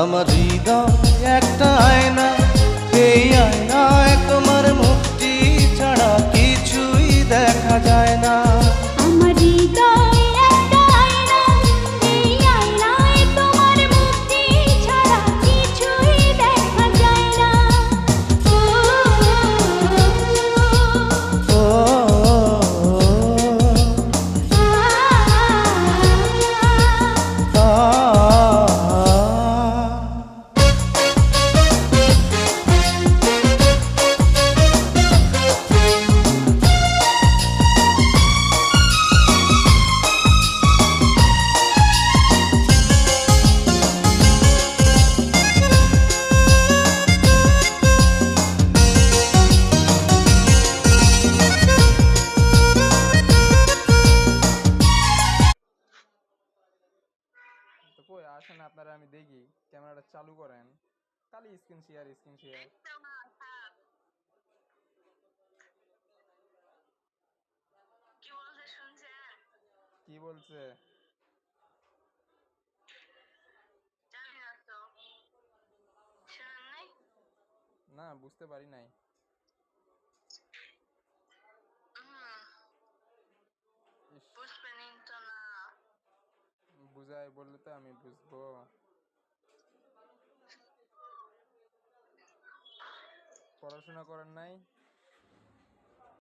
আমার হৃদয় একটা আয়না, এই আয়নায় তোমার মুক্তি ছাড়া কিছুই দেখা যায় না। আমার হৃদয় একটা আয়না, এই আয়নায় তোমার মুক্তি ছাড়া কিছুই দেখা যায় না। ও ও তো কই আসেন আপনারা, আমি দেখি। ক্যামেরাটা চালু করেন, খালি স্ক্রিন শেয়ার স্ক্রিন শেয়ার। কি বলছে? না বুঝতে পারি নাই। ইস, বুঝাই বললে তো আমি বুঝবো। পড়াশোনা করেন নাই?